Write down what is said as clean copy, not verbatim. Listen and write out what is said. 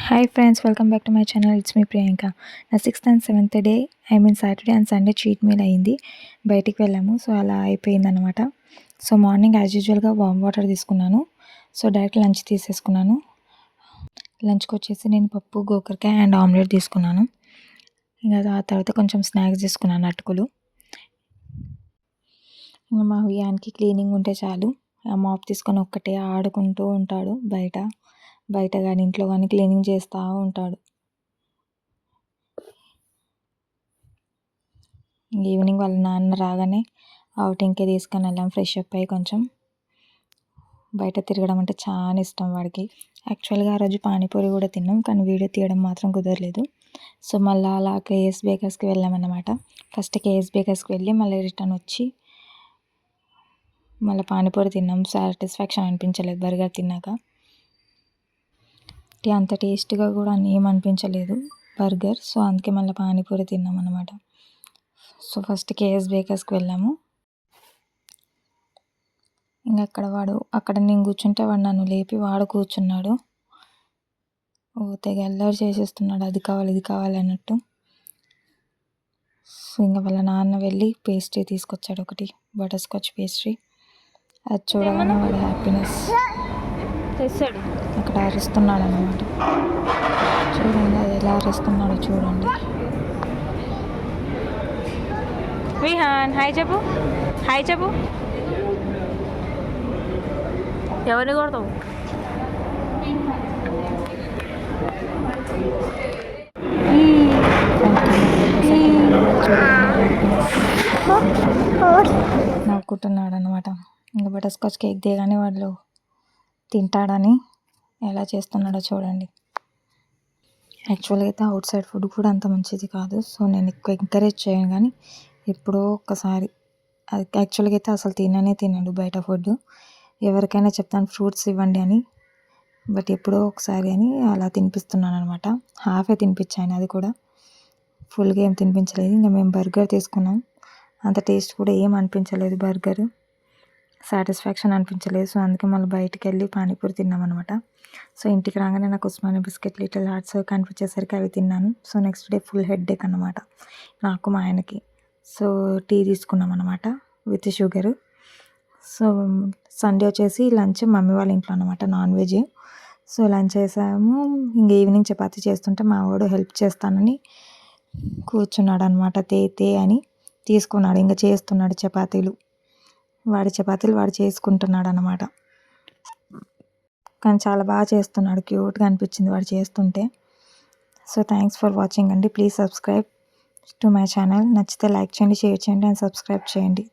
Hi friends, welcome back to my channel. It's me Priyanka. నా 6th and 7th day, Saturday and Sunday cheat meal అయింది. బయటికి వెళ్ళాము. So అలా అయిపోయిందనమాట. So morning as యూజువల్గా warm water తీసుకున్నాను. సో డైరెక్ట్ లంచ్ తీసేసుకున్నాను. లంచ్కి వచ్చేసి నేను పప్పు, గోకరకాయ అండ్ ఆమ్లెట్ తీసుకున్నాను. ఇంకా ఆ తర్వాత కొంచెం స్నాక్స్ తీసుకున్నాను, అటుకులు. ఇంకా మా వియాన్కి క్లీనింగ్ ఉంటే చాలు, ఆ మాప్ తీసుకొని ఒక్కటే ఆడుకుంటూ ఉంటాడు. బయట కానీ ఇంట్లో కానీ క్లీనింగ్ చేస్తూ ఉంటాడు. ఈవినింగ్ వాళ్ళ నాన్న రాగానే అవుటింగ్కి తీసుకొని వెళ్ళాం. ఫ్రెష్ అప్ అయ్యి కొంచెం బయట తిరగడం అంటే చాలా ఇష్టం వాడికి. యాక్చువల్గా ఆ రోజు పానీపూరి కూడా తిన్నాం, కానీ వీడియో తీయడం మాత్రం కుదరలేదు. సో మళ్ళీ అలా కేఎస్ బేకర్స్కి వెళ్ళామన్నమాట. ఫస్ట్ కేఎస్ బేకర్స్కి వెళ్ళి మళ్ళీ రిటర్న్ వచ్చి మళ్ళీ పానీపూరి తిన్నాం. సాటిస్ఫాక్షన్ అనిపించలేదు బర్గర్ తిన్నాక. అంత టేస్ట్గా కూడా ఏమనిపించలేదు బర్గర్. సో అందుకే మళ్ళీ పానీపూరి తిన్నాం అన్నమాట. సో ఫస్ట్ కేఎస్ బేకర్స్కి వెళ్ళాము. ఇంకా అక్కడ నేను కూర్చుంటే వాడు నన్ను లేపి వాడు కూర్చున్నాడు. తెగ అల్లరి చేసేస్తున్నాడు, అది కావాలి ఇది కావాలి అన్నట్టు. సో ఇంకా వాళ్ళ నాన్న వెళ్ళి పేస్ట్రీ తీసుకొచ్చాడు, ఒకటి బటర్ స్కాచ్ పేస్ట్రీ. అది చూడగానే వాడు హ్యాపీనెస్ తెస్తాడు. అక్కడ అరుస్తున్నాడు అన్నమాట. చూడండి అది ఎలా అరుస్తున్నాడో చూడండి. విహాన్ హాయ్ చెప్పు, హాయ్ చెప్పు. ఎవరిని కొడతావు? నవ్వుకుంటున్నాడు అనమాట. ఇంకా బటర్ స్కాచ్ కేక్ దిగానే వాళ్ళు తింటాడని ఎలా చేస్తున్నాడో చూడండి. యాక్చువల్గా అయితే అవుట్ సైడ్ ఫుడ్ కూడా అంత మంచిది కాదు. సో నేను ఎక్కువ ఎంకరేజ్ చేయను, కానీ ఎప్పుడో ఒక్కసారి. అది యాక్చువల్గా అయితే అసలు తినడు బయట ఫుడ్. ఎవరికైనా చెప్తాను ఫ్రూట్స్ ఇవ్వండి అని, బట్ ఎప్పుడో ఒకసారి అని అలా తినిపిస్తున్నాను అనమాట. హాఫే తినిపించాను, అది కూడా ఫుల్గా ఏం తినిపించలేదు. ఇంకా మేము బర్గర్ తీసుకున్నాం. అంత టేస్ట్ కూడా ఏం అనిపించలేదు, బర్గర్ సాటిస్ఫాక్షన్ అనిపించలేదు. సో అందుకే మళ్ళీ బయటికి వెళ్ళి పానీపూరి తిన్నాం అనమాట. సో ఇంటికి రాగానే నాకు ఉస్మానియా బిస్కెట్ లిటిల్ హార్ట్స్ కనిపించేసరికి అవి తిన్నాను. So next day full headache అనమాట నాకు, మా ఆయనకి. సో టీ తీసుకున్నాం అనమాట విత్ షుగర్. సో సండే వచ్చేసి లంచ్ మమ్మీ వాళ్ళ ఇంట్లో అనమాట, నాన్ వెజ్. సో లంచ్ చేసాము. ఇంక ఈవినింగ్ చపాతీ చేస్తుంటే మా వాడు హెల్ప్ చేస్తానని కూర్చున్నాడు అనమాట. తే అని తీసుకున్నాడు. ఇంకా చేస్తున్నాడు చపాతీలు. వాడి చపాతీలు వాడు చేసుకుంటున్నాడు అనమాట. కానీ చాలా బాగా చేస్తున్నాడు, క్యూట్గా అనిపించింది వాడు చేస్తుంటే. సో థ్యాంక్స్ ఫర్ వాచింగ్ అండి. Please subscribe to my channel. నచ్చితే లైక్ చేయండి, షేర్ చేయండి అండ్ సబ్స్క్రైబ్ చేయండి.